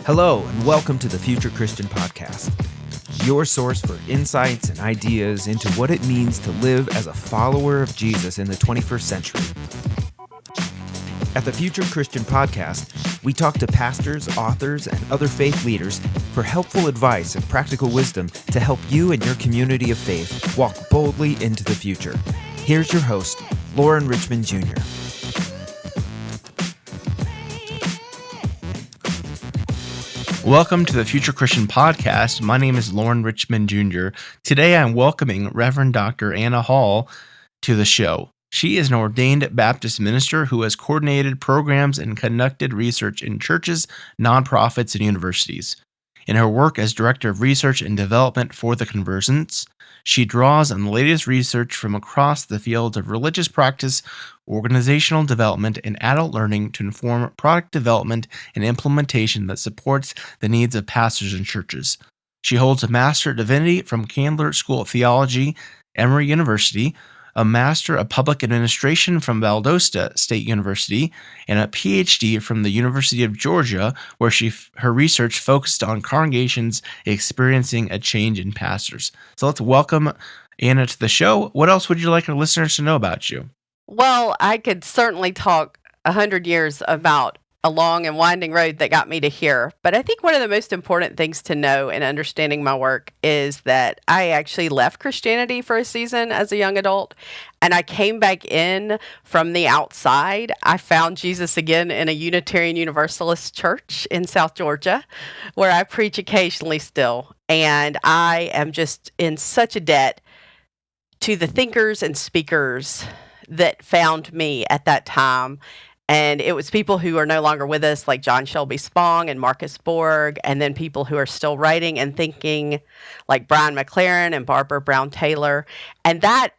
Hello, and welcome to the Future Christian Podcast, your source for insights and ideas into what it means to live as a follower of Jesus in the 21st century. At the Future Christian Podcast, we talk to pastors, authors, and other faith leaders for helpful advice and practical wisdom to help you and your community of faith walk boldly into the future. Here's your host, Lauren Richmond Jr. Welcome to the Future Christian Podcast. My name is Lauren Richmond Jr. Today I'm welcoming Reverend Dr. Anna Hall to the show. She is an ordained Baptist minister who has coordinated programs and conducted research in churches, nonprofits, and universities. In her work as Director of Research and Development for the Convergence, she draws on the latest research from across the fields of religious practice, organizational development, and adult learning to inform product development and implementation that supports the needs of pastors and churches. She holds a Master of Divinity from Candler School of Theology, Emory University, a Master of Public Administration from Valdosta State University, and a PhD from the University of Georgia, where her research focused on congregations experiencing a change in pastors. So let's welcome Anna to the show. What else would you like our listeners to know about you? Well, I could certainly talk 100 years about a long and winding road that got me to here. But I think one of the most important things to know in understanding my work is that I actually left Christianity for a season as a young adult, and I came back in from the outside. I found Jesus again in a Unitarian Universalist church in South Georgia, where I preach occasionally still. And I am just in such a debt to the thinkers and speakers that found me at that time. And it was people who are no longer with us, like John Shelby Spong and Marcus Borg, and then people who are still writing and thinking, like Brian McLaren and Barbara Brown Taylor. And that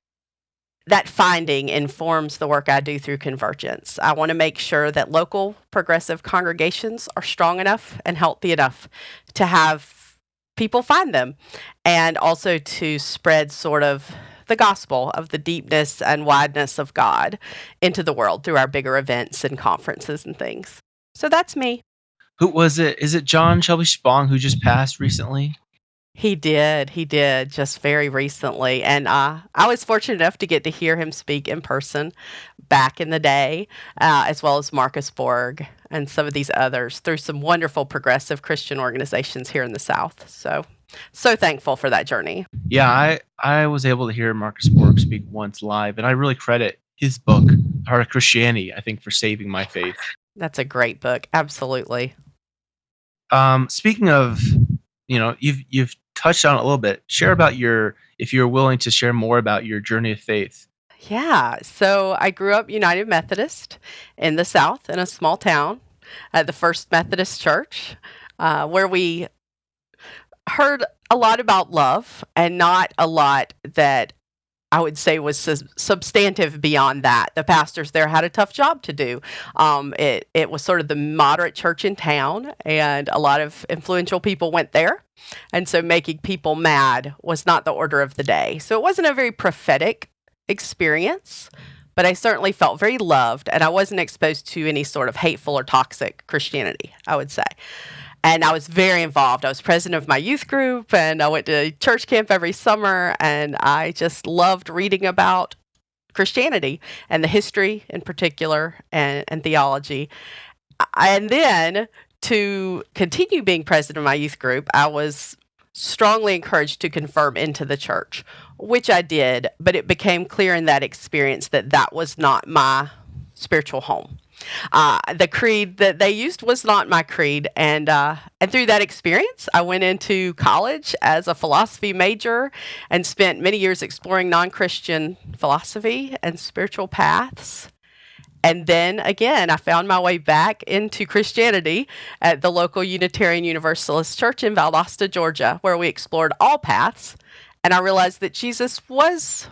finding informs the work I do through Convergence. I want to make sure that local progressive congregations are strong enough and healthy enough to have people find them, and also to spread sort of the gospel of the deepness and wideness of God into the world through our bigger events and conferences and things. So that's me. Who was it? Is it John Shelby Spong who just passed recently? He did just very recently. And I was fortunate enough to get to hear him speak in person back in the day, as well as Marcus Borg and some of these others through some wonderful progressive Christian organizations here in the South. So thankful for that journey. Yeah, I was able to hear Marcus Borg speak once live, and I really credit his book, Heart of Christianity, I think, for saving my faith. That's a great book. Absolutely. Speaking of, you've touched on it a little bit. Share about if you're willing to share more about your journey of faith. Yeah. So I grew up United Methodist in the South in a small town at the First Methodist Church, where we heard a lot about love and not a lot that I would say was substantive beyond that. The pastors there had a tough job to do. It was sort of the moderate church in town, and a lot of influential people went there. And so making people mad was not the order of the day. So it wasn't a very prophetic experience, but I certainly felt very loved, and I wasn't exposed to any sort of hateful or toxic Christianity, I would say. And I was very involved. I was president of my youth group, and I went to church camp every summer, and I just loved reading about Christianity and the history in particular and theology. And then to continue being president of my youth group, I was strongly encouraged to confirm into the church, which I did, but it became clear in that experience that was not my spiritual home. The creed that they used was not my creed, and through that experience, I went into college as a philosophy major and spent many years exploring non-Christian philosophy and spiritual paths. And then again, I found my way back into Christianity at the local Unitarian Universalist Church in Valdosta, Georgia, where we explored all paths, and I realized that Jesus was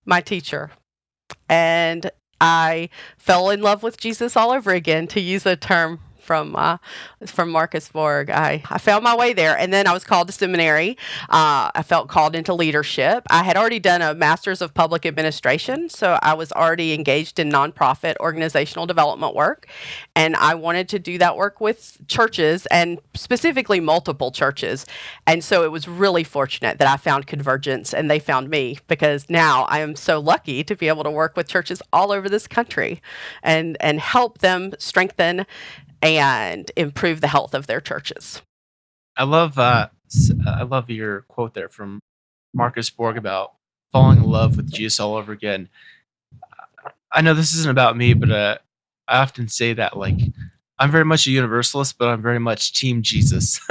my teacher, and I fell in love with Jesus all over again, to use a term from Marcusburg. I found my way there, and then I was called to seminary. I felt called into leadership. I had already done a master's of public administration, so I was already engaged in nonprofit organizational development work, and I wanted to do that work with churches, and specifically multiple churches. And so it was really fortunate that I found Convergence and they found me, because now I am so lucky to be able to work with churches all over this country and help them strengthen and improve the health of their churches. I love your quote there from Marcus Borg about falling in love with Jesus all over again. I know this isn't about me, but I often say that, like, I'm very much a universalist, but I'm very much Team Jesus.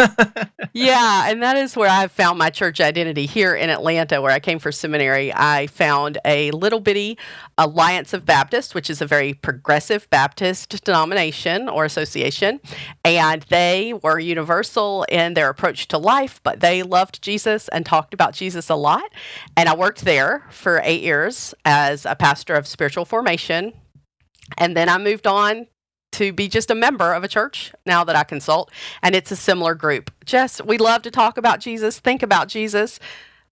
Yeah, and that is where I've found my church identity here in Atlanta, where I came for seminary. I found a little bitty Alliance of Baptists, which is a very progressive Baptist denomination or association, and they were universal in their approach to life, but they loved Jesus and talked about Jesus a lot. And I worked there for 8 years as a pastor of spiritual formation, and then I moved on to be just a member of a church now that I consult. And it's a similar group. We love to talk about Jesus, think about Jesus,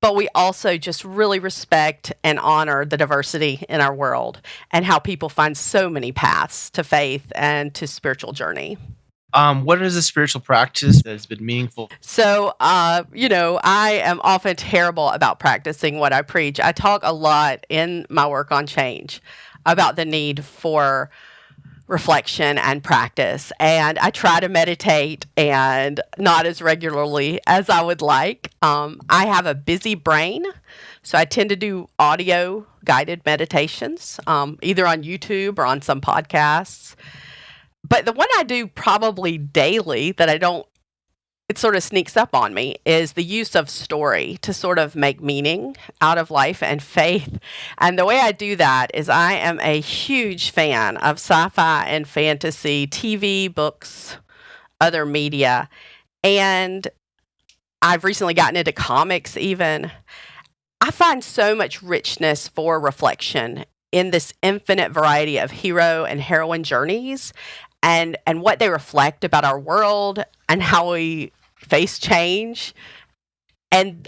but we also just really respect and honor the diversity in our world and how people find so many paths to faith and to spiritual journey. What is a spiritual practice that has been meaningful? So, I am often terrible about practicing what I preach. I talk a lot in my work on change about the need for reflection and practice. And I try to meditate, and not as regularly as I would like. I have a busy brain, so I tend to do audio guided meditations, either on YouTube or on some podcasts. But the one I do probably daily that it sort of sneaks up on me is the use of story to sort of make meaning out of life and faith. And the way I do that is I am a huge fan of sci-fi and fantasy, TV, books, other media. And I've recently gotten into comics even. I find so much richness for reflection in this infinite variety of hero and heroine journeys and what they reflect about our world and how we face change. And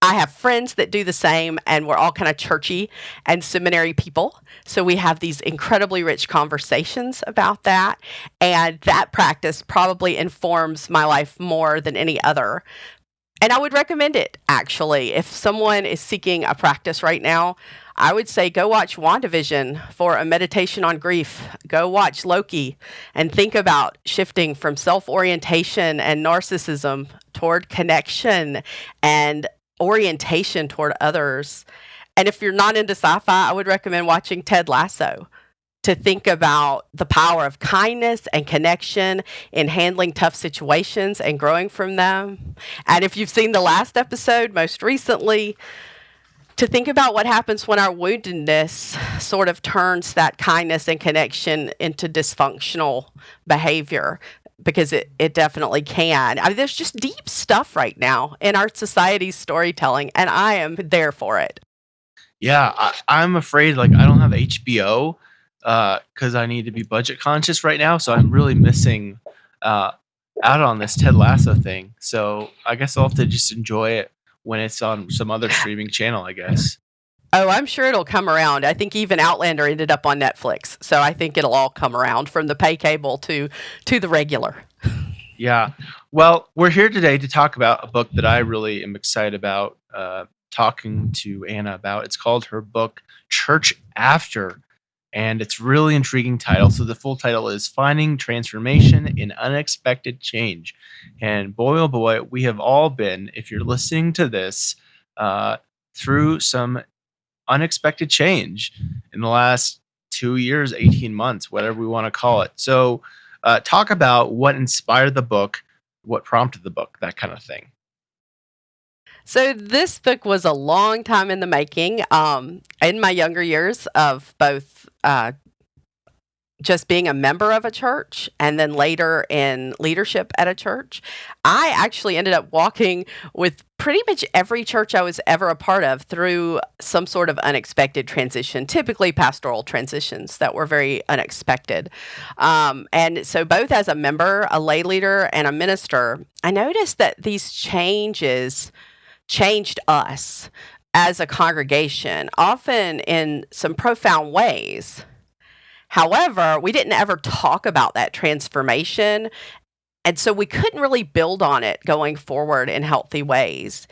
I have friends that do the same, and we're all kind of churchy and seminary people. So we have these incredibly rich conversations about that. And that practice probably informs my life more than any other. And I would recommend it, actually. If someone is seeking a practice right now, I would say go watch WandaVision for a meditation on grief. Go watch Loki and think about shifting from self-orientation and narcissism toward connection and orientation toward others. And if you're not into sci-fi, I would recommend watching Ted Lasso to think about the power of kindness and connection in handling tough situations and growing from them. And if you've seen the last episode most recently, to think about what happens when our woundedness sort of turns that kindness and connection into dysfunctional behavior, because it definitely can. I mean, there's just deep stuff right now in our society's storytelling, and I am there for it. Yeah, I'm afraid, like, I don't have HBO because I need to be budget conscious right now, so I'm really missing out on this Ted Lasso thing. So I guess I'll have to just enjoy it when it's on some other streaming channel, I guess. Oh, I'm sure it'll come around. I think even Outlander ended up on Netflix, so I think it'll all come around from the pay cable to the regular. Yeah. Well, we're here today to talk about a book that I really am excited about talking to Anna about. It's called her book, Church After, and it's really intriguing title. So the full title is Finding Transformation in Unexpected Change. And boy, oh boy, we have all been, if you're listening to this, through some unexpected change in the last 2 years, 18 months, whatever we want to call it. So talk about what inspired the book, what prompted the book, that kind of thing. So this book was a long time in the making. In my younger years of both just being a member of a church and then later in leadership at a church, I actually ended up walking with pretty much every church I was ever a part of through some sort of unexpected transition, typically pastoral transitions that were very unexpected. And so, both as a member, a lay leader, and a minister, I noticed that these changes changed us as a congregation, often in some profound ways. However, we didn't ever talk about that transformation, and so we couldn't really build on it going forward in healthy ways.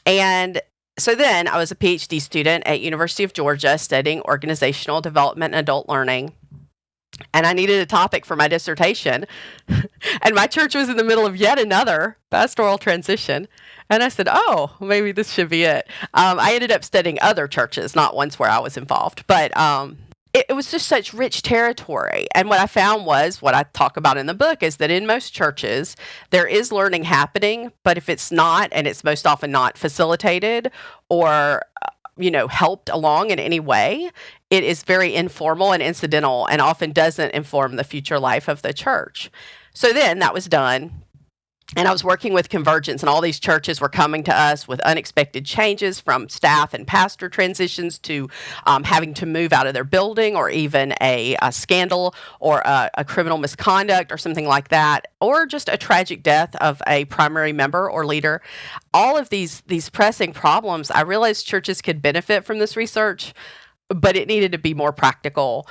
And so then I was a PhD student at University of Georgia studying organizational development and adult learning. And I needed a topic for my dissertation. And my church was in the middle of yet another pastoral transition. And I said, oh, maybe this should be it. I ended up studying other churches, not ones where I was involved. But it was just such rich territory. And what I found was what I talk about in the book is that in most churches, there is learning happening, but if it's not, and it's most often not facilitated or helped along in any way, it is very informal and incidental and often doesn't inform the future life of the church. So then that was done. And I was working with Convergence, and all these churches were coming to us with unexpected changes, from staff and pastor transitions to having to move out of their building, or even a scandal or a criminal misconduct or something like that, or just a tragic death of a primary member or leader. All of these pressing problems, I realized churches could benefit from this research, but it needed to be more practical.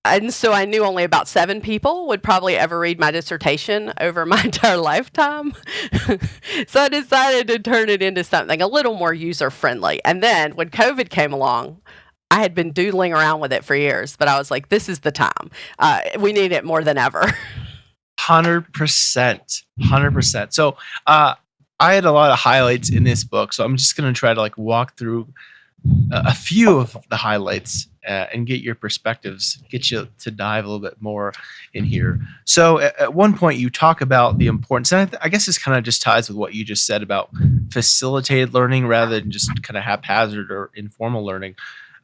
And so I knew only about 7 people would probably ever read my dissertation over my entire lifetime. So I decided to turn it into something a little more user-friendly. And then when COVID came along, I had been doodling around with it for years, but I was like, this is the time. We need it more than ever. 100%. 100%. So I had a lot of highlights in this book, so I'm just going to try to walk through a few of the highlights and get your perspectives, get you to dive a little bit more in here. So at one point you talk about the importance, and I guess this kind of just ties with what you just said about facilitated learning rather than just kind of haphazard or informal learning.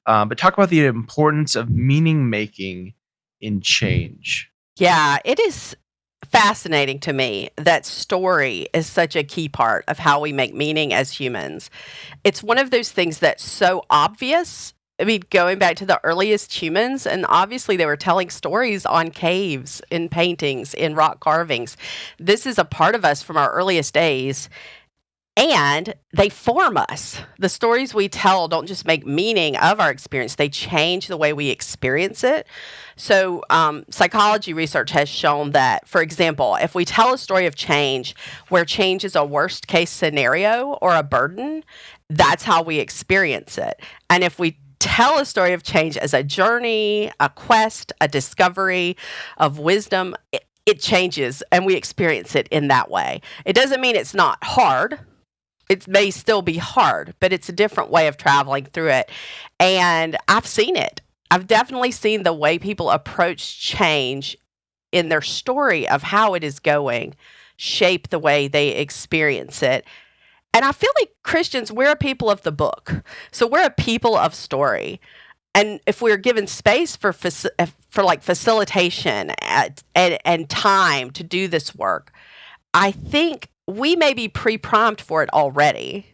But talk about the importance of meaning making in change. Yeah, it is fascinating to me that story is such a key part of how we make meaning as humans. It's one of those things that's so obvious. I mean, going back to the earliest humans, and obviously they were telling stories on caves, in paintings, in rock carvings. This is a part of us from our earliest days, and they form us. The stories we tell don't just make meaning of our experience, they change the way we experience it. So psychology research has shown that, for example, if we tell a story of change where change is a worst case scenario or a burden, that's how we experience it. And if we tell a story of change as a journey, a quest, a discovery of wisdom, it changes and we experience it in that way. It doesn't mean it's not hard. It may still be hard, but it's a different way of traveling through it. And I've seen it. I've definitely seen the way people approach change in their story of how it is going shape the way they experience it. And I feel like Christians, we're a people of the book. So we're a people of story. And if we're given space for facilitation and time to do this work, I think we may be pre-primed for it already.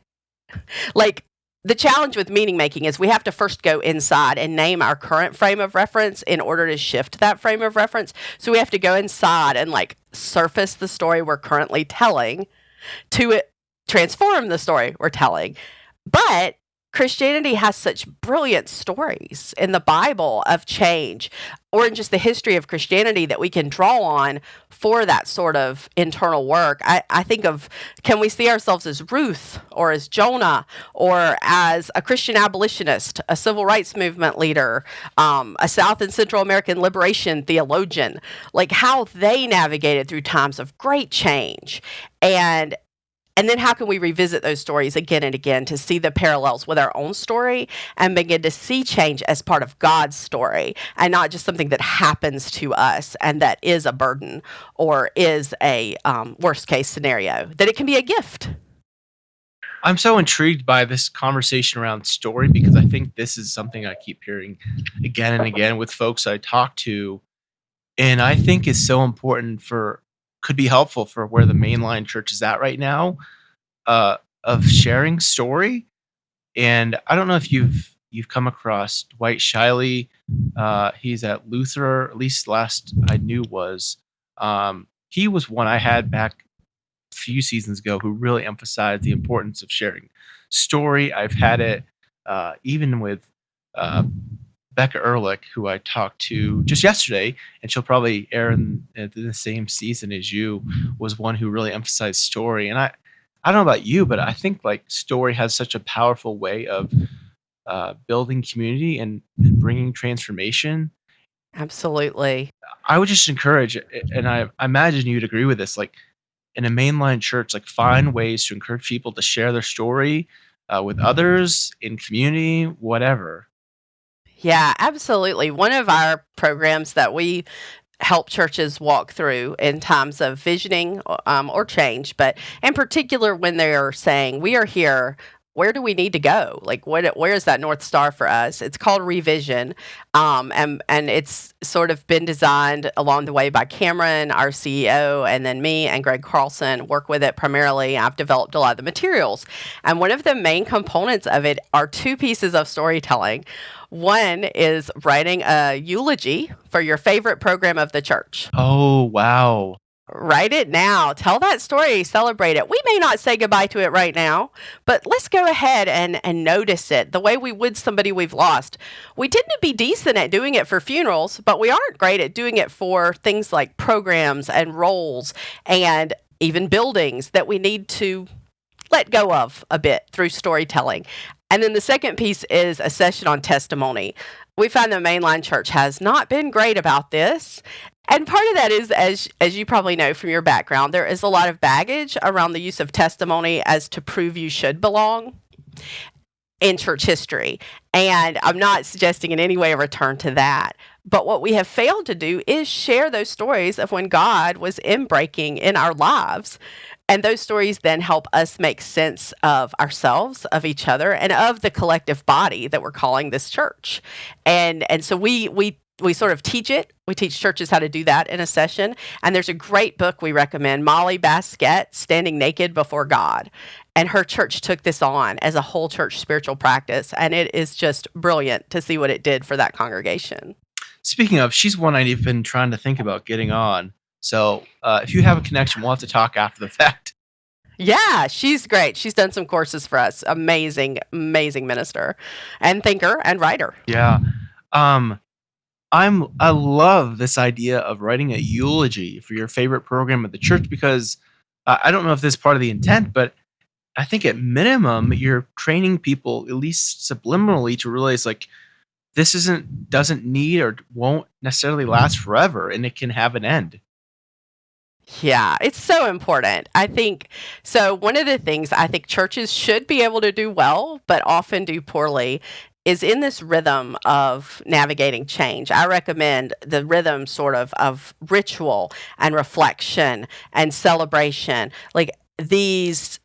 The challenge with meaning making is we have to first go inside and name our current frame of reference in order to shift that frame of reference. So we have to go inside and surface the story we're currently telling to transform the story we're telling. But Christianity has such brilliant stories in the Bible of change, or in just the history of Christianity, that we can draw on for that sort of internal work. I think of, can we see ourselves as Ruth or as Jonah or as a Christian abolitionist, a civil rights movement leader, a South and Central American liberation theologian, how they navigated through times of great change. And then how can we revisit those stories again and again to see the parallels with our own story and begin to see change as part of God's story and not just something that happens to us and that is a burden or is a worst case scenario, that it can be a gift. I'm so intrigued by this conversation around story because I think this is something I keep hearing again and again with folks I talk to and I think is so important could be helpful for where the mainline church is at right now, of sharing story. And I don't know if you've come across Dwight Shiley. He's at Luther, at least last I knew was. He was one I had back a few seasons ago who really emphasized the importance of sharing story. I've had it even with uh, Becca Ehrlich, who I talked to just yesterday, and she'll probably air in the same season as you, was one who really emphasized story. And I don't know about you, but I think like story has such a powerful way of building community and bringing transformation. Absolutely. I would just encourage, and I imagine you'd agree with this, like in a mainline church, like find ways to encourage people to share their story with others in community, whatever. Yeah, absolutely. One of our programs that we help churches walk through in times of visioning or change, but in particular when they're saying, we are here, where do we need to go? Like, where is that North Star for us? It's called Revision, and it's sort of been designed along the way by Cameron, our CEO, and then me and Greg Carlson work with it primarily. I've developed a lot of the materials, and one of the main components of it are two pieces of storytelling. One is writing a eulogy for your favorite program of the church. Oh, wow. Write it now. Tell that story. Celebrate it. We may not say goodbye to it right now, but let's go ahead and notice it the way we would somebody we've lost. We tend to be decent at doing it for funerals, but we aren't great at doing it for things like programs and roles and even buildings that we need to let go of a bit through storytelling. And then the second piece is a session on testimony. We find the mainline church has not been great about this. And part of that is, as you probably know from your background, there is a lot of baggage around the use of testimony as to prove you should belong in church history. And I'm not suggesting in any way a return to that. But what we have failed to do is share those stories of when God was inbreaking in our lives. And those stories then help us make sense of ourselves, of each other, and of the collective body that we're calling this church. And so we sort of teach it. We teach churches how to do that in a session. And there's a great book we recommend, Molly Baskett, Standing Naked Before God. And her church took this on as a whole church spiritual practice. And it is just brilliant to see what it did for that congregation. Speaking of, she's one I've been trying to think about getting on. So if you have a connection, we'll have to talk after the fact. Yeah, she's great. She's done some courses for us. Amazing, amazing minister and thinker and writer. Yeah. I love this idea of writing a eulogy for your favorite program at the church because I don't know if this is part of the intent, but I think at minimum you're training people at least subliminally to realize like this doesn't need or won't necessarily last forever, and it can have an end. Yeah, it's so important. I think so. One of the things I think churches should be able to do well, but often do poorly, is in this rhythm of navigating change. I recommend the rhythm sort of ritual and reflection and celebration. Like these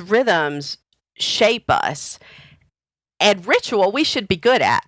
rhythms shape us, and ritual we should be good at.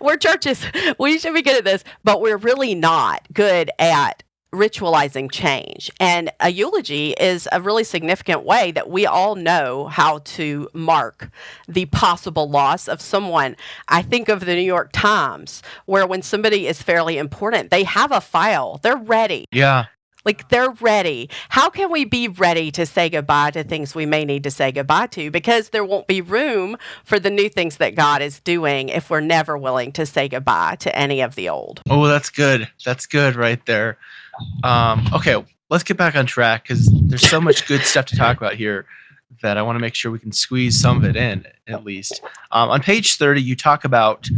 We're churches, we should be good at this, but we're really not good at ritualizing change. And a eulogy is a really significant way that we all know how to mark the possible loss of someone. I think of the New York Times, where when somebody is fairly important, they have a file, they're ready. Yeah. Like they're ready. How can we be ready to say goodbye to things we may need to say goodbye to? Because there won't be room for the new things that God is doing if we're never willing to say goodbye to any of the old. Oh, that's good. That's good right there. Okay, let's get back on track because there's so much good stuff to talk about here that I want to make sure we can squeeze some of it in at least. On page 30, you talk about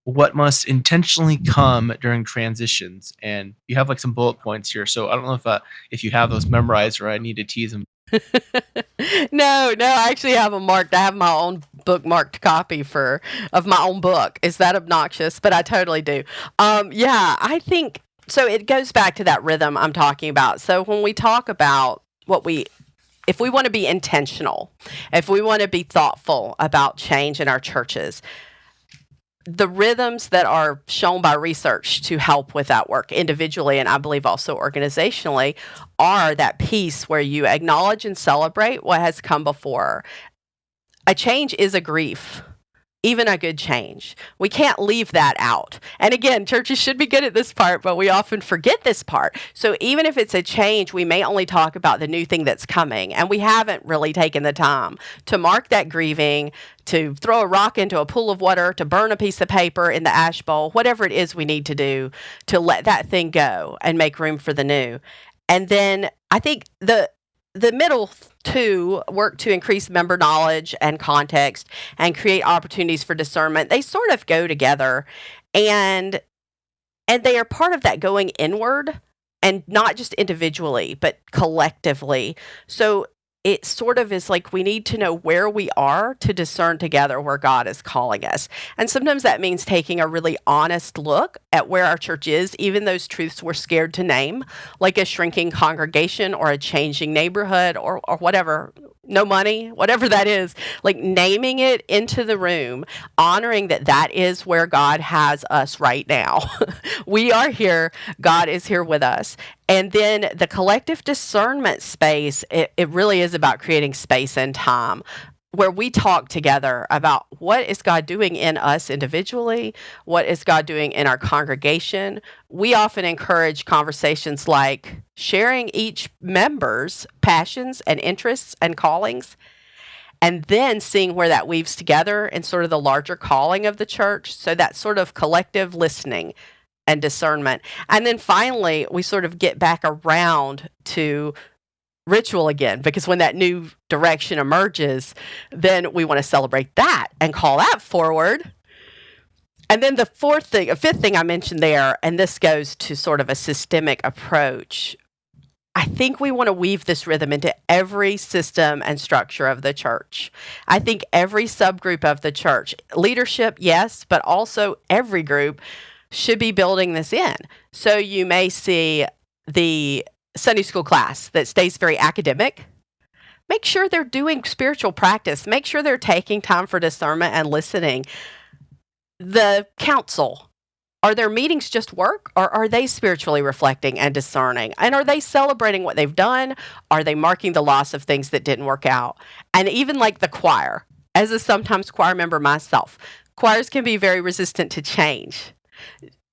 what must intentionally come during transitions, and you have like some bullet points here. So I don't know if you have those memorized or I need to tease them. No, I actually have them marked. I have my own bookmarked copy of my own book. Is that obnoxious? But I totally do. Yeah, I think so. It goes back to that rhythm I'm talking about. So when we talk about if we want to be intentional, if we want to be thoughtful about change in our churches, the rhythms that are shown by research to help with that work individually, and I believe also organizationally, are that piece where you acknowledge and celebrate what has come before. A change is a grief, even a good change. We can't leave that out. And again, churches should be good at this part, but we often forget this part. So even if it's a change, we may only talk about the new thing that's coming, and we haven't really taken the time to mark that grieving, to throw a rock into a pool of water, to burn a piece of paper in the ash bowl, whatever it is we need to do to let that thing go and make room for the new. And then I think the middle two work to increase member knowledge and context and create opportunities for discernment. They sort of go together, and they are part of that going inward, and not just individually, but collectively. So it sort of is like we need to know where we are to discern together where God is calling us. And sometimes that means taking a really honest look at where our church is, even those truths we're scared to name, like a shrinking congregation or a changing neighborhood or whatever, no money, whatever that is, like naming it into the room, honoring that that is where God has us right now. We are here. God is here with us. And then the collective discernment space, it really is about creating space and time where we talk together about what is God doing in us individually, what is God doing in our congregation. We often encourage conversations like sharing each member's passions and interests and callings, and then seeing where that weaves together in sort of the larger calling of the church. So that sort of collective listening and discernment. And then finally, we sort of get back around to ritual again, because when that new direction emerges, then we want to celebrate that and call that forward. And then the fifth thing I mentioned there, and this goes to sort of a systemic approach. I think we want to weave this rhythm into every system and structure of the church. I think every subgroup of the church, leadership, yes, but also every group should be building this in. So you may see the Sunday school class that stays very academic. Make sure they're doing spiritual practice. Make sure they're taking time for discernment and listening. The council, are their meetings just work, or are they spiritually reflecting and discerning? And are they celebrating what they've done? Are they marking the loss of things that didn't work out? And even like the choir, as a sometimes choir member myself, choirs can be very resistant to change.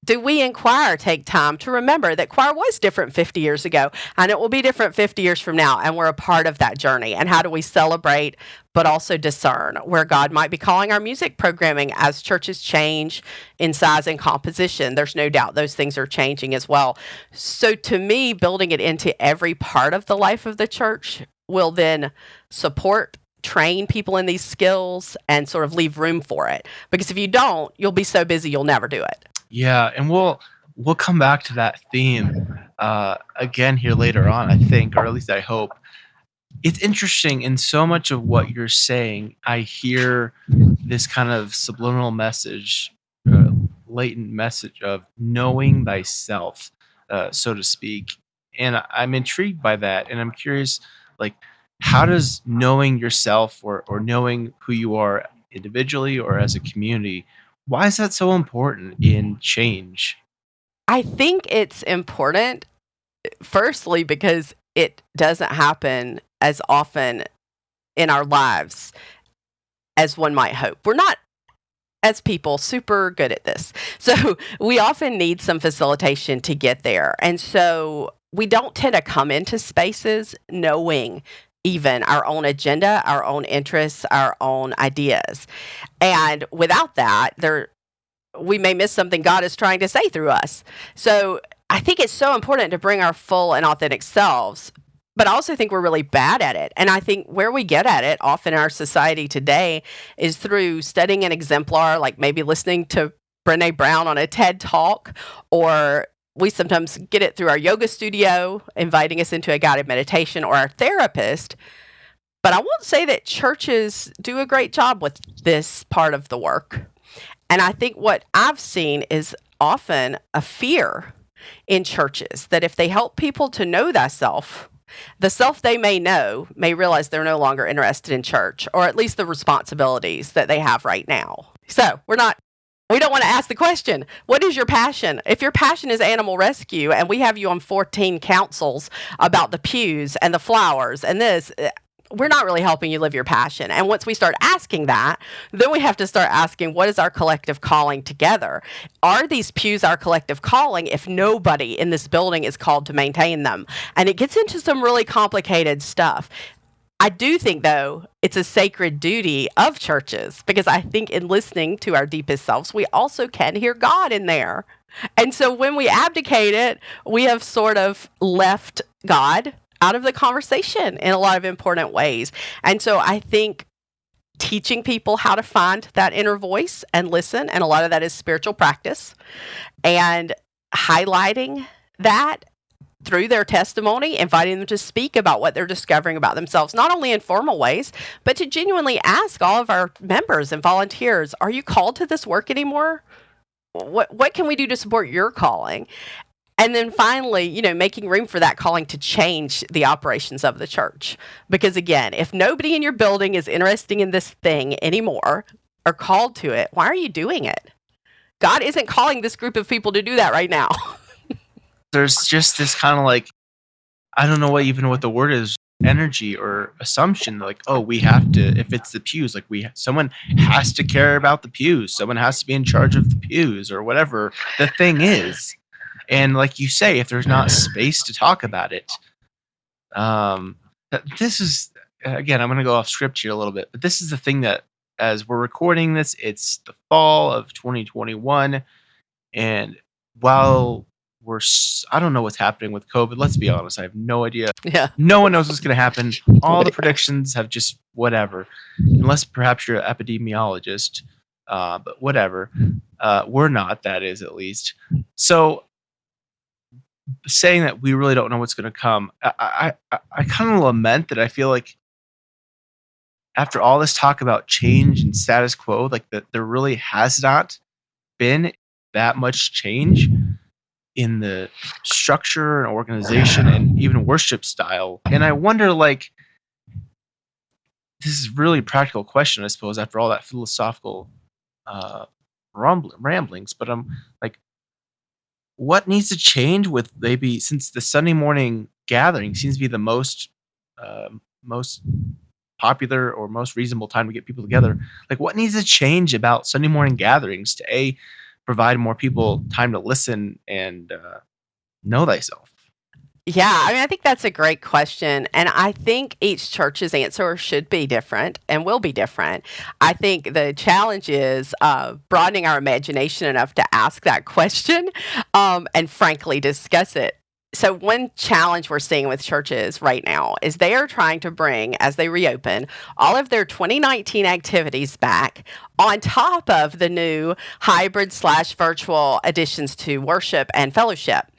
Do we in choir take time to remember that choir was different 50 years ago, and it will be different 50 years from now, and we're a part of that journey? And how do we celebrate but also discern where God might be calling our music programming as churches change in size and composition? There's no doubt those things are changing as well. So to me, building it into every part of the life of the church will then support, train people in these skills, and sort of leave room for it. Because if you don't, you'll be so busy you'll never do it. Yeah, and we'll come back to that theme again here later on, I think, or at least I hope. It's interesting, in so much of what you're saying, I hear this kind of subliminal message, latent message of knowing thyself, so to speak. And I'm intrigued by that, and I'm curious, like, how does knowing yourself or knowing who you are individually or as a community, why is that so important in change? I think it's important, firstly, because it doesn't happen as often in our lives as one might hope. We're not, as people, super good at this. So we often need some facilitation to get there. And so we don't tend to come into spaces knowing even our own agenda, our own interests, our own ideas. And without that, we may miss something God is trying to say through us. So I think it's so important to bring our full and authentic selves, but I also think we're really bad at it. And I think where we get at it often in our society today is through studying an exemplar, like maybe listening to Brené Brown on a TED Talk, or we sometimes get it through our yoga studio, inviting us into a guided meditation, or our therapist. But I won't say that churches do a great job with this part of the work. And I think what I've seen is often a fear in churches that if they help people to know thyself, the self they may know may realize they're no longer interested in church, or at least the responsibilities that they have right now. So we're not We don't want to ask the question, what is your passion? If your passion is animal rescue and we have you on 14 councils about the pews and the flowers and this, we're not really helping you live your passion. And once we start asking that, then we have to start asking, what is our collective calling together? Are these pews our collective calling if nobody in this building is called to maintain them? And it gets into some really complicated stuff. I do think, though, it's a sacred duty of churches, because I think in listening to our deepest selves, we also can hear God in there. And so when we abdicate it, we have sort of left God out of the conversation in a lot of important ways. And so I think teaching people how to find that inner voice and listen, and a lot of that is spiritual practice, and highlighting that through their testimony, inviting them to speak about what they're discovering about themselves, not only in formal ways, but to genuinely ask all of our members and volunteers, are you called to this work anymore? What can we do to support your calling? And then finally, making room for that calling to change the operations of the church. Because again, if nobody in your building is interested in this thing anymore or called to it, why are you doing it? God isn't calling this group of people to do that right now. There's just this kind of like, I don't know what the word is, energy or assumption, like, oh, we have to, if it's the pews, like someone has to care about the pews, someone has to be in charge of the pews, or whatever the thing is. And like you say, if there's not space to talk about it, this is, again, I'm going to go off script here a little bit, but this is the thing that, as we're recording this, it's the fall of 2021, and while I don't know what's happening with COVID. Let's be honest. I have no idea. Yeah. No one knows what's going to happen. All the predictions have just whatever, unless perhaps you're an epidemiologist, but whatever. We're not, that is, at least. So saying that we really don't know what's going to come, I kind of lament that I feel like after all this talk about change and status quo, like that there really has not been that much change in the structure and organization and even worship style. And I wonder, like, this is really a practical question, I suppose, after all that philosophical ramblings, but I'm like, what needs to change with maybe, since the Sunday morning gathering seems to be the most popular or most reasonable time to get people together, like what needs to change about Sunday morning gatherings to provide more people time to listen and know thyself? Yeah, I think that's a great question. And I think each church's answer should be different and will be different. I think the challenge is broadening our imagination enough to ask that question and frankly discuss it. So one challenge we're seeing with churches right now is they are trying to bring, as they reopen, all of their 2019 activities back on top of the new hybrid/virtual additions to worship and fellowship.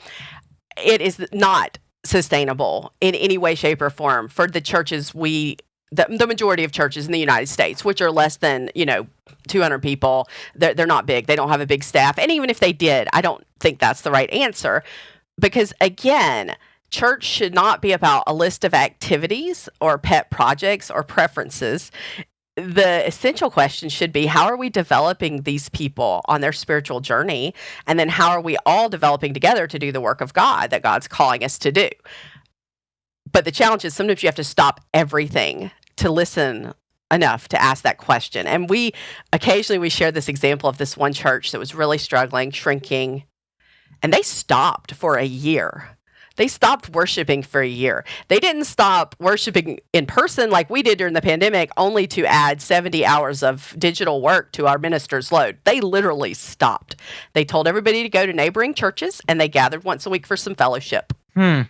It is not sustainable in any way, shape, or form for the churches the majority of churches in the United States, which are less than 200 people. They're not big. They don't have a big staff. And even if they did, I don't think that's the right answer. Because again, church should not be about a list of activities or pet projects or preferences. The essential question should be, how are we developing these people on their spiritual journey? And then how are we all developing together to do the work of God that God's calling us to do? But the challenge is sometimes you have to stop everything to listen enough to ask that question. And we share this example of this one church that was really struggling, shrinking, and they stopped for a year. They stopped worshiping for a year. They didn't stop worshiping in person like we did during the pandemic, only to add 70 hours of digital work to our ministers' load. They literally stopped. They told everybody to go to neighboring churches, and they gathered once a week for some fellowship. And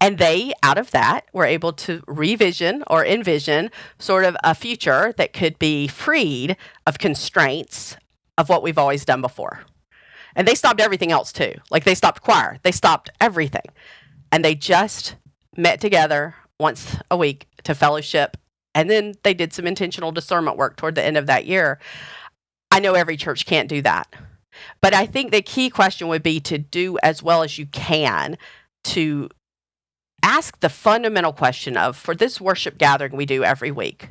they, out of that, were able to envision sort of a future that could be freed of constraints of what we've always done before. And they stopped everything else too. Like they stopped choir, they stopped everything. And they just met together once a week to fellowship. And then they did some intentional discernment work toward the end of that year. I know every church can't do that. But I think the key question would be to do as well as you can to ask the fundamental question of, for this worship gathering we do every week,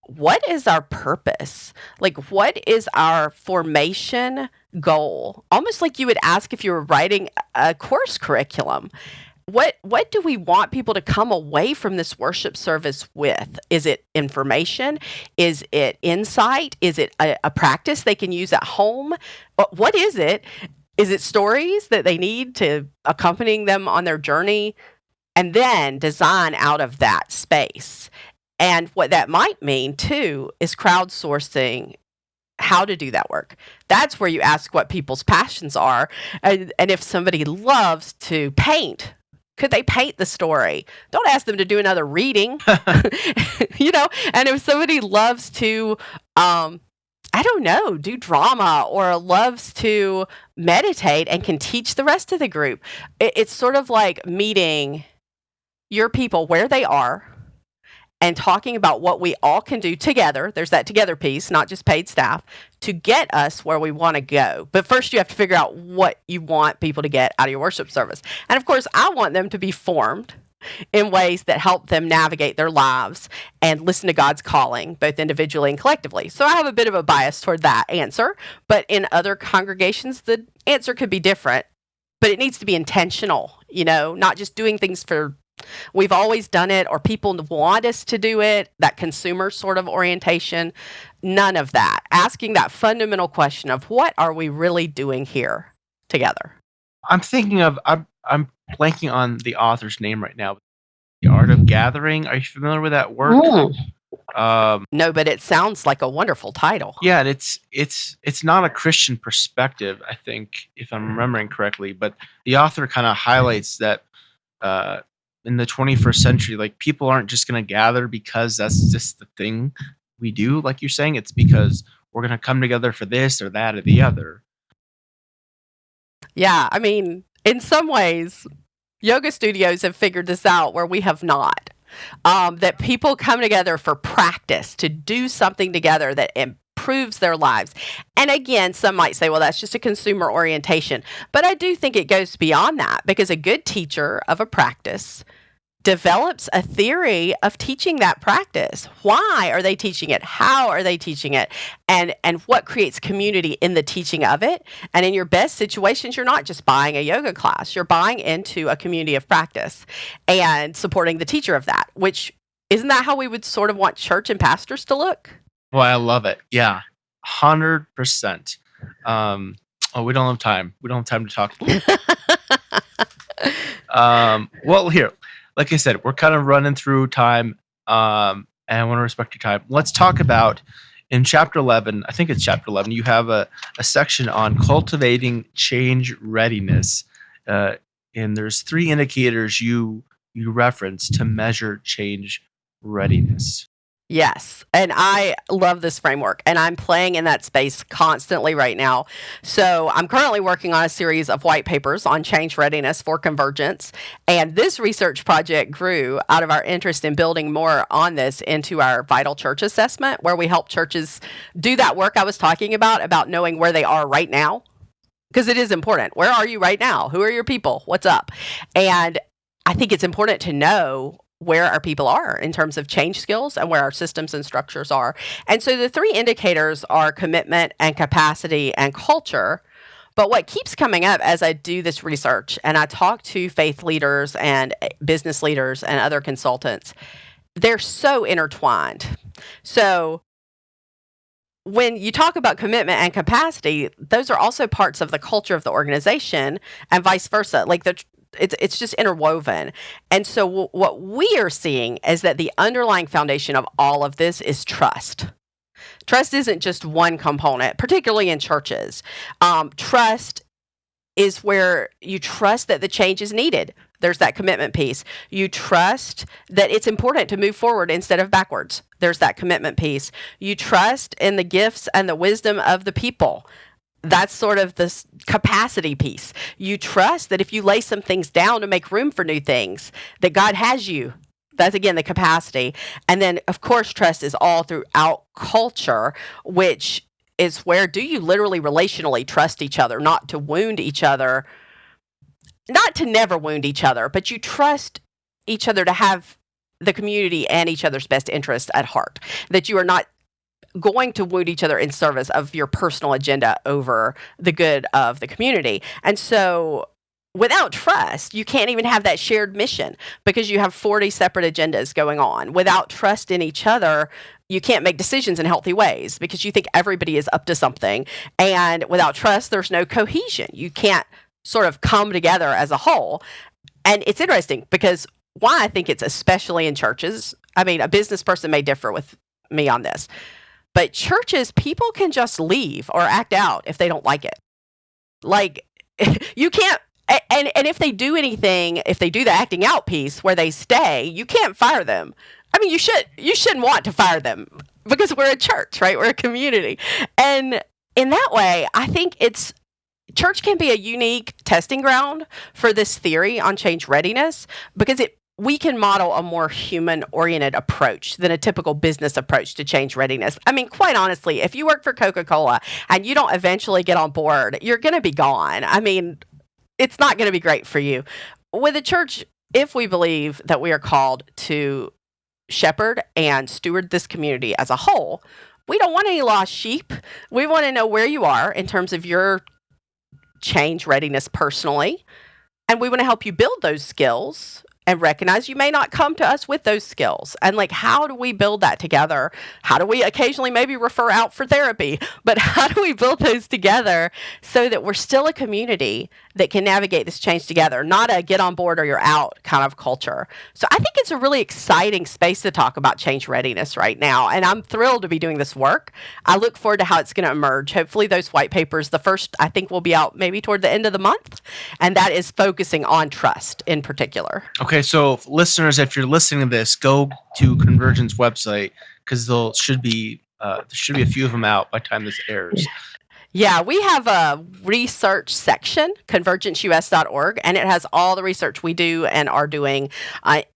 what is our purpose? Like, what is our formation goal? Almost like you would ask if you were writing a course curriculum. What do we want people to come away from this worship service with? Is it information? Is it insight? Is it a practice they can use at home? What is it? Is it stories that they need to accompanying them on their journey? And then design out of that space. And what that might mean too is crowdsourcing how to do that work. That's where you ask what people's passions are. And if somebody loves to paint, could they paint the story? Don't ask them to do another reading. And if somebody loves to I don't know, do drama or loves to meditate and can teach the rest of the group. It's sort of like meeting your people where they are and talking about what we all can do together. There's that together piece, not just paid staff, to get us where we want to go. But first you have to figure out what you want people to get out of your worship service. And of course, I want them to be formed in ways that help them navigate their lives and listen to God's calling, both individually and collectively. So I have a bit of a bias toward that answer, but in other congregations, the answer could be different, but it needs to be intentional, not just doing things for we've always done it or people want us to do it, that consumer sort of orientation. None of that. Asking that fundamental question of what are we really doing here together? I'm thinking of, I'm blanking on the author's name right now. The Art of Gathering. Are you familiar with that work? No, but it sounds like a wonderful title. Yeah, and it's not a Christian perspective, I think, if I'm remembering correctly. But the author kind of highlights that in the 21st century, like people aren't just going to gather because that's just the thing we do. Like you're saying, it's because we're going to come together for this or that or the other. Yeah, I mean, in some ways, yoga studios have figured this out where we have not. That people come together for practice, to do something together that improves their lives. And again, some might say, well, that's just a consumer orientation. But I do think it goes beyond that, because a good teacher of a practice develops a theory of teaching that practice. Why are they teaching it? How are they teaching it? And what creates community in the teaching of it? And in your best situations, you're not just buying a yoga class, you're buying into a community of practice and supporting the teacher of that, which isn't that how we would sort of want church and pastors to look? Well, I love it. Yeah, 100%. We don't have time. We don't have time to talk. Well, here, like I said, we're kind of running through time, and I want to respect your time. Let's talk about, in chapter 11, I think it's chapter 11, you have a section on cultivating change readiness. And there's 3 indicators you reference to measure change readiness. Yes. And I love this framework, and I'm playing in that space constantly right now. So I'm currently working on a series of white papers on change readiness for Convergence. And this research project grew out of our interest in building more on this into our Vital Church assessment, where we help churches do that work I was talking about knowing where they are right now. Because it is important. Where are you right now? Who are your people? What's up? And I think it's important to know where our people are in terms of change skills and where our systems and structures are. And so the 3 indicators are commitment and capacity and culture. But what keeps coming up as I do this research and I talk to faith leaders and business leaders and other consultants, they're so intertwined. So when you talk about commitment and capacity, those are also parts of the culture of the organization and vice versa. Like it's just interwoven. And so what we are seeing is that the underlying foundation of all of this is trust. Trust isn't just one component, particularly in churches. Trust is where you trust that the change is needed. There's that commitment piece. You trust that it's important to move forward instead of backwards. There's that commitment piece. You trust in the gifts and the wisdom of the people. That's sort of this capacity piece. You trust that if you lay some things down to make room for new things, that God has you. That's, again, the capacity. And then, of course, trust is all throughout culture, which is where do you literally relationally trust each other, not to wound each other, not to never wound each other, but you trust each other to have the community and each other's best interests at heart, that you are not going to wound each other in service of your personal agenda over the good of the community. And so without trust, you can't even have that shared mission because you have 40 separate agendas going on. Without trust in each other, you can't make decisions in healthy ways because you think everybody is up to something. And without trust, there's no cohesion. You can't sort of come together as a whole. And it's interesting because why I think it's especially in churches, I mean, a business person may differ with me on this, but churches, people can just leave or act out if they don't like it. Like, you can't, and if they do anything, if they do the acting out piece where they stay, you can't fire them. I mean, you shouldn't want to fire them because we're a church, right? We're a community. And in that way, I think church can be a unique testing ground for this theory on change readiness because we can model a more human-oriented approach than a typical business approach to change readiness. I mean, quite honestly, if you work for Coca-Cola and you don't eventually get on board, you're going to be gone. I mean, it's not going to be great for you. With a church, if we believe that we are called to shepherd and steward this community as a whole, we don't want any lost sheep. We want to know where you are in terms of your change readiness personally, and we want to help you build those skills and recognize you may not come to us with those skills. And like, how do we build that together? How do we occasionally maybe refer out for therapy? But how do we build those together so that we're still a community that can navigate this change together, not a get on board or you're out kind of culture? So I think it's a really exciting space to talk about change readiness right now. And I'm thrilled to be doing this work. I look forward to how it's going to emerge. Hopefully those white papers, the first I think will be out maybe toward the end of the month. And that is focusing on trust in particular. Okay, so listeners, if you're listening to this, go to Convergence website because there should be a few of them out by the time this airs. Yeah, we have a research section, convergenceus.org, and it has all the research we do and are doing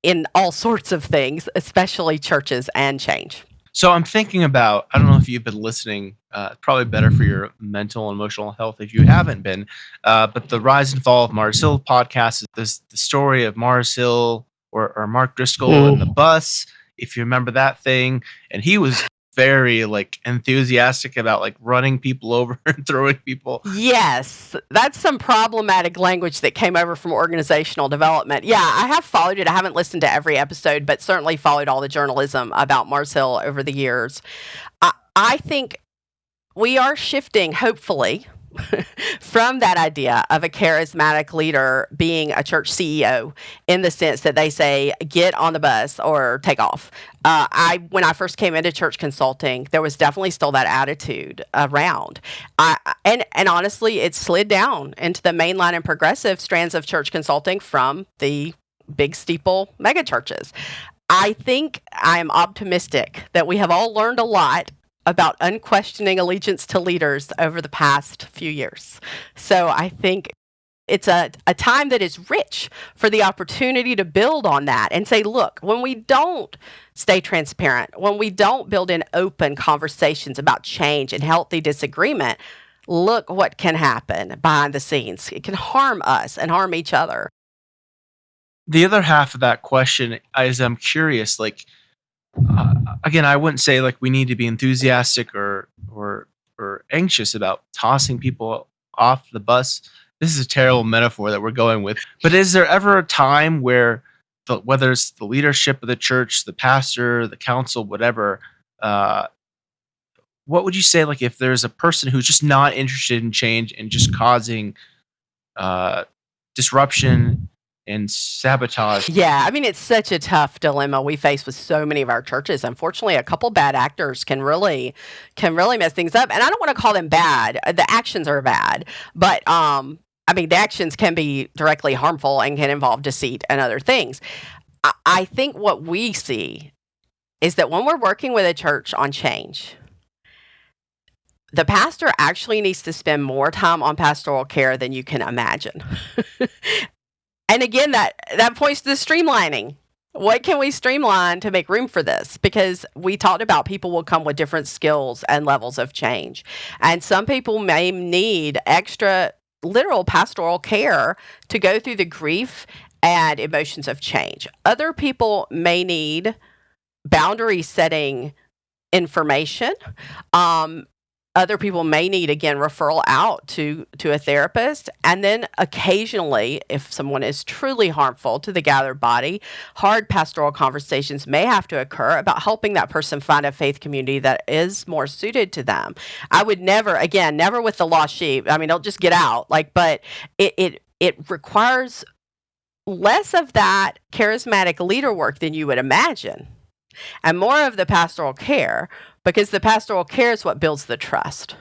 in all sorts of things, especially churches and change. So I'm thinking about, I don't know if you've been listening, probably better for your mental and emotional health if you haven't been, but the Rise and Fall of Mars Hill podcast is the story of Mars Hill or Mark Driscoll in the bus, if you remember that thing. And he was very enthusiastic about running people over and throwing people. Yes, that's some problematic language that came over from organizational development. Yeah, I have followed it. I haven't listened to every episode, but certainly followed all the journalism about Mars Hill over the years. I think we are shifting, hopefully, from that idea of a charismatic leader being a church CEO in the sense that they say, get on the bus or take off. When I first came into church consulting, there was definitely still that attitude around. And honestly, it slid down into the mainline and progressive strands of church consulting from the big steeple mega churches. I think I'm optimistic that we have all learned a lot about unquestioning allegiance to leaders over the past few years. So I think it's a time that is rich for the opportunity to build on that and say, look, when we don't stay transparent, when we don't build in open conversations about change and healthy disagreement, look what can happen behind the scenes. It can harm us and harm each other. The other half of that question is I'm curious, again, I wouldn't say we need to be enthusiastic or anxious about tossing people off the bus. This is a terrible metaphor that we're going with. But is there ever a time where, whether it's the leadership of the church, the pastor, the council, whatever, what would you say, if there's a person who's just not interested in change and just causing disruption and sabotage? Yeah, I mean, it's such a tough dilemma we face with so many of our churches. Unfortunately, a couple bad actors can really mess things up. And I don't want to call them bad. The actions are bad, but the actions can be directly harmful and can involve deceit and other things. I think what we see is that when we're working with a church on change, the pastor actually needs to spend more time on pastoral care than you can imagine. And again, that points to the streamlining. What can we streamline to make room for this? Because we talked about people will come with different skills and levels of change. And some people may need extra literal pastoral care to go through the grief and emotions of change. Other people may need boundary setting information. Other people may need, again, referral out to a therapist. And then occasionally, if someone is truly harmful to the gathered body, hard pastoral conversations may have to occur about helping that person find a faith community that is more suited to them. I would never with the lost sheep. I mean, don't just get out. But it requires less of that charismatic leader work than you would imagine, and more of the pastoral care, because the pastoral care is what builds the trust.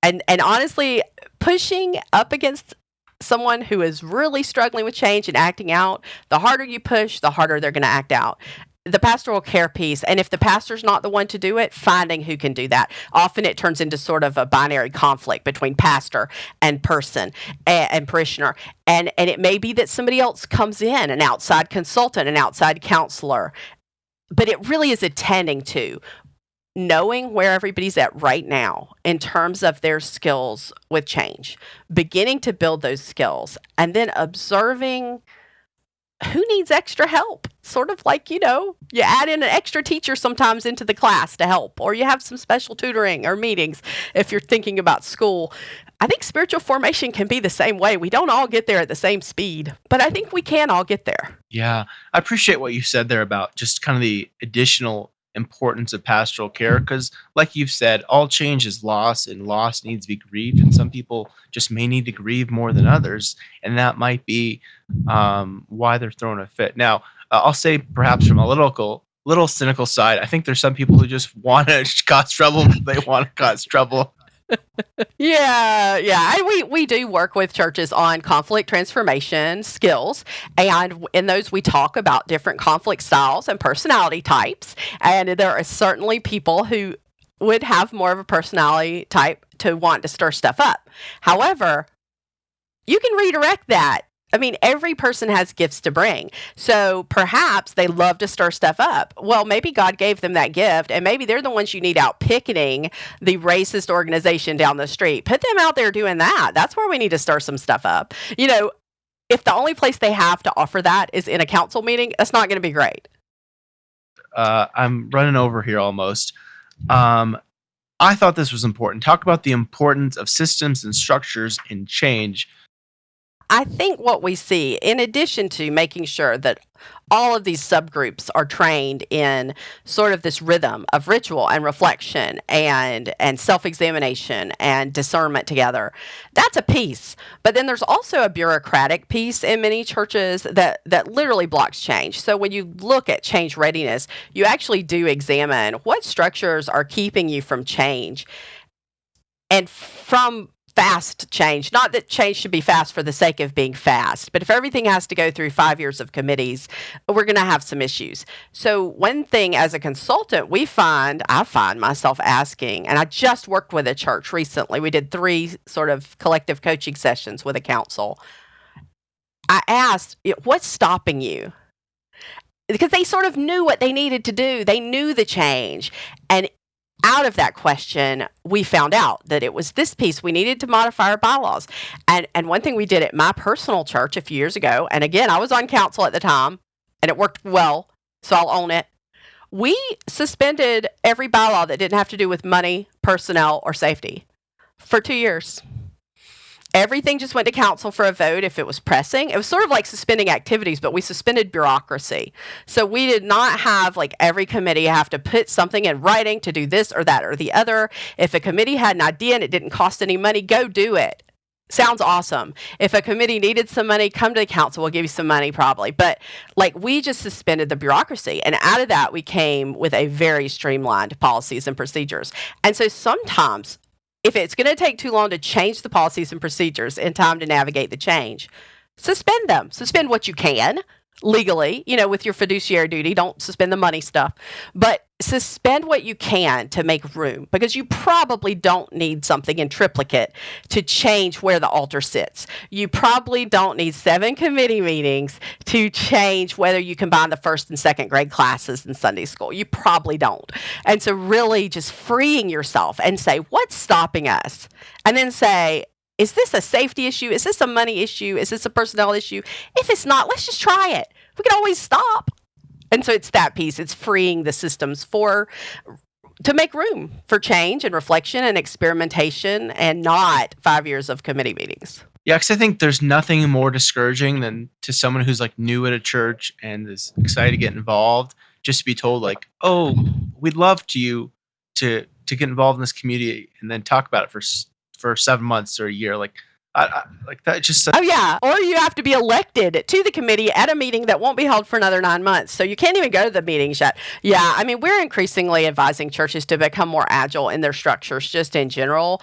And honestly, pushing up against someone who is really struggling with change and acting out, the harder you push, the harder they're going to act out. The pastoral care piece, and if the pastor's not the one to do it, finding who can do that. Often it turns into sort of a binary conflict between pastor and person and parishioner. And it may be that somebody else comes in, an outside consultant, an outside counselor. But it really is attending to knowing where everybody's at right now in terms of their skills with change, beginning to build those skills, and then observing who needs extra help. Sort of like, you add in an extra teacher sometimes into the class to help, or you have some special tutoring or meetings if you're thinking about school. I think spiritual formation can be the same way. We don't all get there at the same speed, but I think we can all get there. Yeah, I appreciate what you said there about just kind of the additional importance of pastoral care, because like you've said, all change is loss, and loss needs to be grieved, and some people just may need to grieve more than others, and that might be why they're throwing a fit. Now, I'll say perhaps from a little cynical side, I think there's some people who just want to cause trouble. They want to cause trouble. Yeah. And we do work with churches on conflict transformation skills. And in those, we talk about different conflict styles and personality types. And there are certainly people who would have more of a personality type to want to stir stuff up. However, you can redirect that. I mean, every person has gifts to bring. So perhaps they love to stir stuff up. Well, maybe God gave them that gift, and maybe they're the ones you need out picketing the racist organization down the street. Put them out there doing that. That's where we need to stir some stuff up. If the only place they have to offer that is in a council meeting, that's not going to be great. I'm running over here almost. I thought this was important. Talk about the importance of systems and structures in change. I think what we see, in addition to making sure that all of these subgroups are trained in sort of this rhythm of ritual and reflection and self-examination and discernment together, that's a piece. But then there's also a bureaucratic piece in many churches that literally blocks change. So when you look at change readiness, you actually do examine what structures are keeping you from change and from fast change. Not that change should be fast for the sake of being fast, but if everything has to go through 5 years of committees, we're going to have some issues. So one thing as a consultant, I find myself asking, and I just worked with a church recently. We did 3 sort of collective coaching sessions with a council. I asked, what's stopping you? Because they sort of knew what they needed to do. They knew the change. And out of that question, we found out that it was this piece. We needed to modify our bylaws. And one thing we did at my personal church a few years ago, and again, I was on council at the time, and it worked well, so I'll own it. We suspended every bylaw that didn't have to do with money, personnel, or safety for 2 years. Everything just went to council for a vote if it was pressing. It was sort of like suspending activities, but we suspended bureaucracy. So we did not have like every committee have to put something in writing to do this or that or the other. If a committee had an idea and it didn't cost any money, go do it. Sounds awesome. If a committee needed some money, come to the council. We'll give you some money probably. But we just suspended the bureaucracy. And out of that, we came with a very streamlined policies and procedures. And so sometimes, if it's going to take too long to change the policies and procedures in time to navigate the change, suspend them. Suspend what you can legally, with your fiduciary duty. Don't suspend the money stuff. But suspend what you can to make room, because you probably don't need something in triplicate to change where the altar sits. You probably don't need 7 committee meetings to change whether you combine the first and second grade classes in Sunday school. You probably don't. And so really just freeing yourself and say, what's stopping us? And then say, Is this a safety issue? Is this a money issue? Is this a personnel issue? If it's not, let's just try it. We can always stop. And so it's that piece. It's freeing the systems to make room for change and reflection and experimentation, and not 5 years of committee meetings. Yeah, because I think there's nothing more discouraging than to someone who's like new at a church and is excited to get involved, just to be told like, "Oh, we'd love to get involved in this community," and then talk about it for 7 months or a year. Like, like that just. Oh yeah, or you have to be elected to the committee at a meeting that won't be held for another 9 months, so you can't even go to the meetings yet. Yeah, I mean, we're increasingly advising churches to become more agile in their structures, just in general.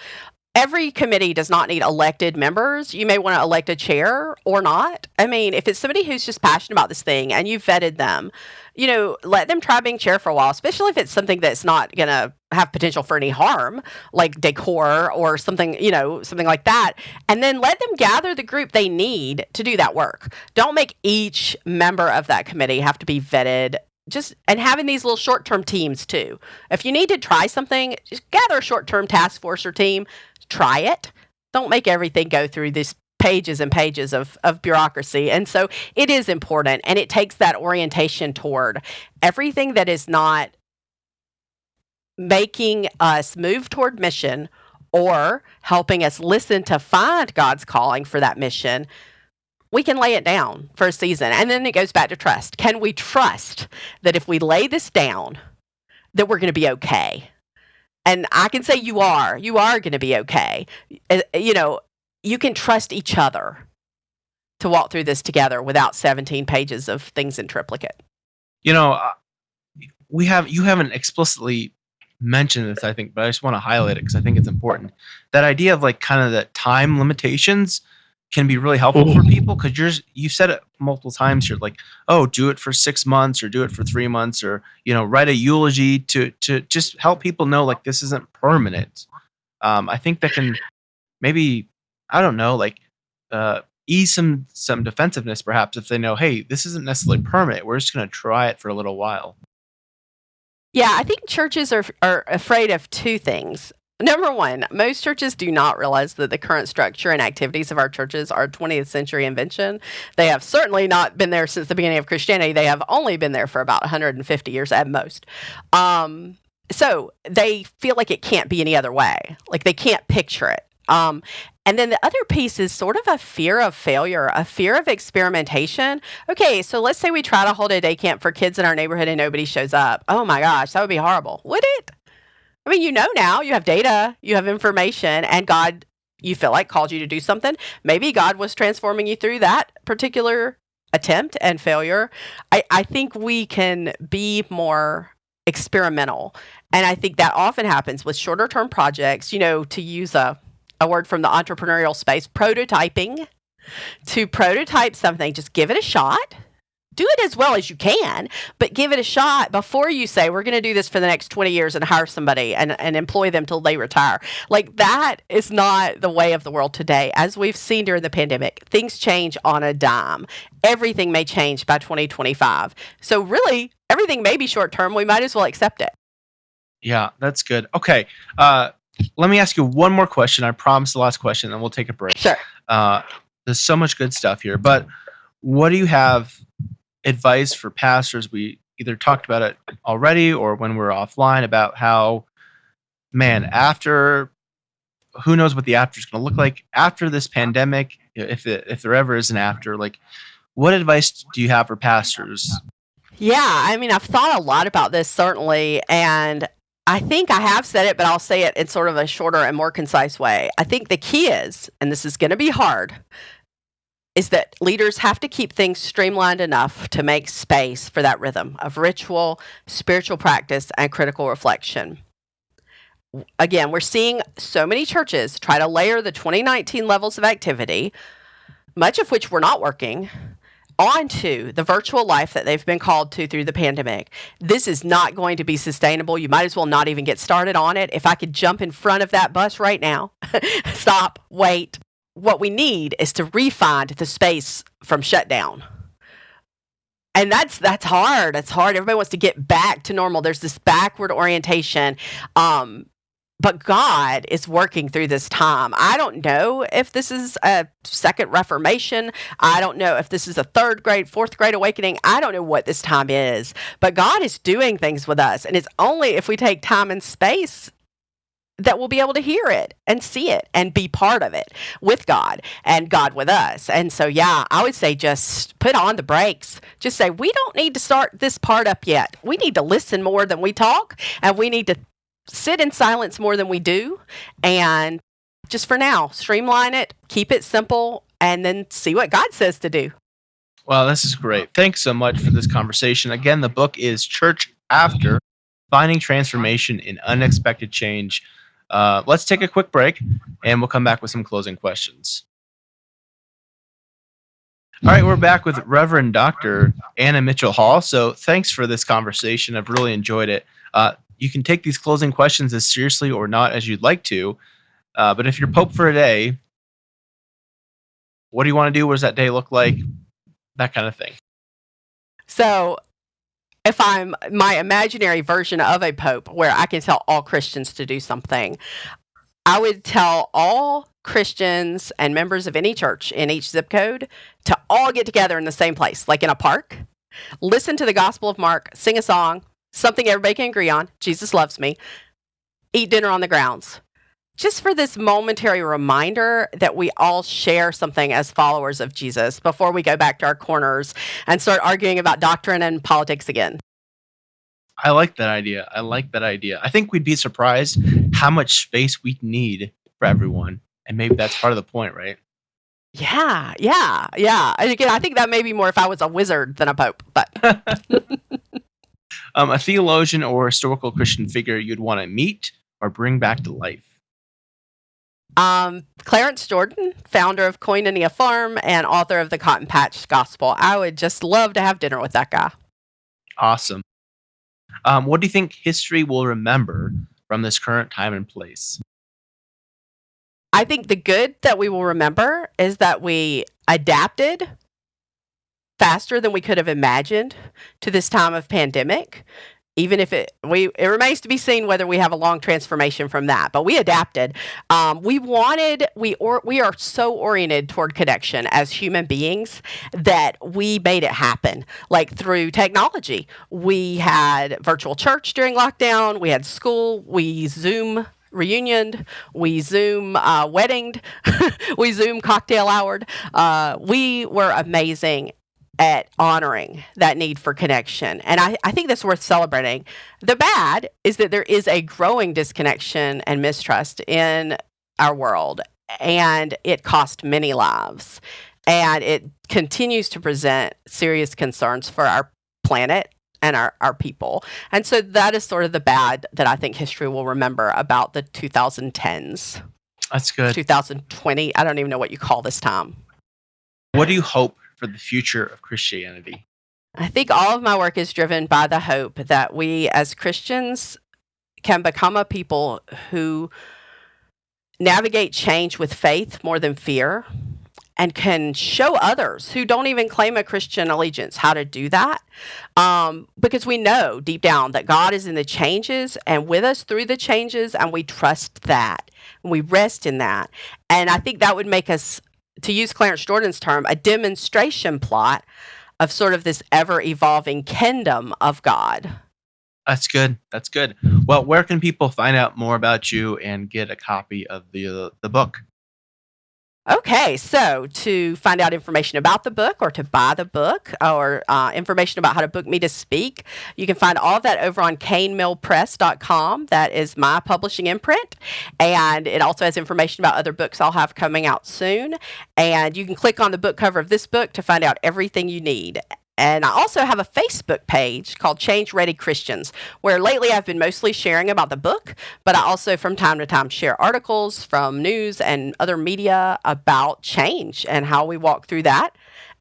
Every committee does not need elected members. You may want to elect a chair or not. I mean, if it's somebody who's just passionate about this thing and you've vetted them, let them try being chair for a while, especially if it's something that's not going to have potential for any harm, like decor or something, something like that. And then let them gather the group they need to do that work. Don't make each member of that committee have to be vetted. And having these little short-term teams too. If you need to try something, just gather a short-term task force or team, try it. Don't make everything go through these pages and pages of bureaucracy. And so it is important, and it takes that orientation toward everything that is not making us move toward mission or helping us listen to find God's calling for that mission. We can lay it down for a season. And then it goes back to trust. Can we trust that if we lay this down, that we're going to be okay? And I can say you are going to be okay. You can trust each other to walk through this together without 17 pages of things in triplicate. You haven't explicitly mentioned this, I think, but I just want to highlight it because I think it's important. That idea of like kind of the time limitations can be really helpful for people, because you said it multiple times. You're like, oh, do it for 6 months or do it for 3 months, or write a eulogy to just help people know like this isn't permanent. I think that can maybe, I don't know, like ease some defensiveness perhaps, if they know, hey, this isn't necessarily permanent. We're just going to try it for a little while. Yeah, I think churches are afraid of two things. Number one, most churches do not realize that the current structure and activities of our churches are a 20th century invention. They have certainly not been there since the beginning of Christianity. They have only been there for about 150 years at most. So they feel like it can't be any other way. Like they can't picture it. And then the other piece is sort of a fear of failure, a fear of experimentation. Okay, so let's say we try to hold a day camp for kids in our neighborhood and nobody shows up. Oh my gosh, that would be horrible. Would it? I mean, now, you have data, you have information, and God, you feel like called you to do something. Maybe God was transforming you through that particular attempt and failure. I think we can be more experimental. And I think that often happens with shorter term projects, to use a word from the entrepreneurial space, prototyping. To prototype something, just give it a shot. Do it as well as you can, but give it a shot before you say, we're going to do this for the next 20 years and hire somebody and employ them till they retire. Like that is not the way of the world today. As we've seen during the pandemic, things change on a dime. Everything may change by 2025. So really, everything may be short term. We might as well accept it. Yeah, that's good. Okay. Let me ask you one more question. I promise the last question, and we'll take a break. Sure. There's so much good stuff here, but what do you have advice for pastors? We either talked about it already or when we're offline about how, after, who knows what the after is going to look like after this pandemic, if there ever is an after. Like, what advice do you have for pastors? Yeah, I mean, I've thought a lot about this, certainly, and I think I have said it, but I'll say it in sort of a shorter and more concise way. I think the key is, and this is going to be hard, is that leaders have to keep things streamlined enough to make space for that rhythm of ritual, spiritual practice, and critical reflection. Again, we're seeing so many churches try to layer the 2019 levels of activity, much of which were not working, onto the virtual life that they've been called to through the pandemic. This is not going to be sustainable. You might as well not even get started on it. If I could jump in front of that bus right now, stop, wait. What we need is to refine the space from shutdown. And that's hard. It's hard. Everybody wants to get back to normal. There's this backward orientation. But God is working through this time. I don't know if this is a second Reformation. I don't know if this is a third grade, fourth grade awakening. I don't know what this time is. But God is doing things with us. And it's only if we take time and space that we'll be able to hear it and see it and be part of it with God and God with us. And so, yeah, I would say just put on the brakes. Just say, we don't need to start this part up yet. We need to listen more than we talk, and we need to sit in silence more than we do. And just for now, streamline it, keep it simple, and then see what God says to do. Well, this is great. Thanks so much for this conversation. Again, the book is Church After: Finding Transformation in Unexpected Change. Let's take a quick break, and we'll come back with some closing questions. All right, we're back with Reverend Dr. Anna Mitchell Hall. So thanks for this conversation. I've really enjoyed it. You can take these closing questions as seriously or not as you'd like to. But if you're Pope for a day, what do you want to do? What does that day look like? That kind of thing. So if I'm my imaginary version of a pope where I can tell all Christians to do something, I would tell all Christians and members of any church in each zip code to all get together in the same place, like in a park, listen to the Gospel of Mark, sing a song, something everybody can agree on, Jesus loves me, eat dinner on the grounds. Just for this momentary reminder that we all share something as followers of Jesus before we go back to our corners and start arguing about doctrine and politics again. I like that idea. I think we'd be surprised how much space we need for everyone. And maybe that's part of the point, right? Yeah. And again, I think that may be more if I was a wizard than a pope, but A theologian or historical Christian figure you'd want to meet or bring back to life. Clarence Jordan, founder of Koinonia Farm and author of the Cotton Patch Gospel. I would just love to have dinner with that guy. Awesome. What do you think history will remember from this current time and place? I think the good that we will remember is that we adapted faster than we could have imagined to this time of pandemic. Even if it remains to be seen whether we have a long transformation from that, but we adapted. We are so oriented toward connection as human beings that we made it happen. Like through technology, we had virtual church during lockdown. We had school. We Zoom reunioned. We Zoom weddinged. We Zoom cocktail houred. We were amazing at honoring that need for connection. And I think that's worth celebrating. The bad is that there is a growing disconnection and mistrust in our world, and it cost many lives. And it continues to present serious concerns for our planet and our people. And so that is sort of the bad that I think history will remember about the 2010s. That's good. 2020. I don't even know what you call this time. What do you hope for the future of Christianity? I think all of my work is driven by the hope that we as Christians can become a people who navigate change with faith more than fear, and can show others who don't even claim a Christian allegiance how to do that. Because we know deep down that God is in the changes and with us through the changes, and we trust that. And we rest in that. And I think that would make us, to use Clarence Jordan's term, a demonstration plot of sort of this ever-evolving kingdom of God. That's good. Well, where can people find out more about you and get a copy of the book? Okay, so to find out information about the book or to buy the book or information about how to book me to speak, you can find all of that over on canemillpress.com. That is my publishing imprint. And it also has information about other books I'll have coming out soon. And you can click on the book cover of this book to find out everything you need. And I also have a Facebook page called Change Ready Christians, where lately I've been mostly sharing about the book, but I also from time to time share articles from news and other media about change and how we walk through that.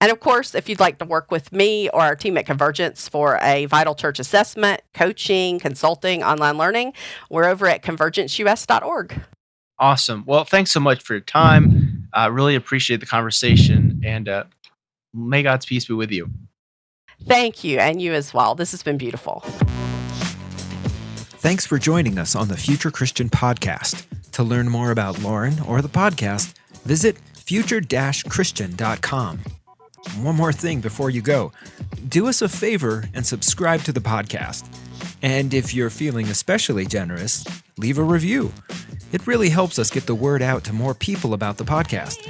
And of course, if you'd like to work with me or our team at Convergence for a Vital Church assessment, coaching, consulting, online learning, we're over at convergenceus.org. Awesome. Well, thanks so much for your time. I really appreciate the conversation, and may God's peace be with you. Thank you, and you as well. This has been beautiful. Thanks for joining us on the Future Christian Podcast. To learn more about Lauren or the podcast, visit future-christian.com. One more thing before you go. Do us a favor and subscribe to the podcast. And if you're feeling especially generous, leave a review. It really helps us get the word out to more people about the podcast.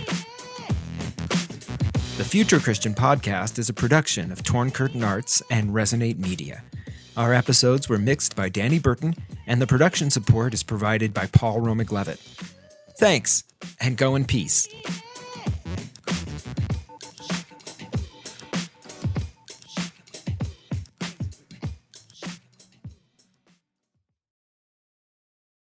The Future Christian Podcast is a production of Torn Curtain Arts and Resonate Media. Our episodes were mixed by Danny Burton, and the production support is provided by Paul Romick-Levitt. Thanks, and go in peace.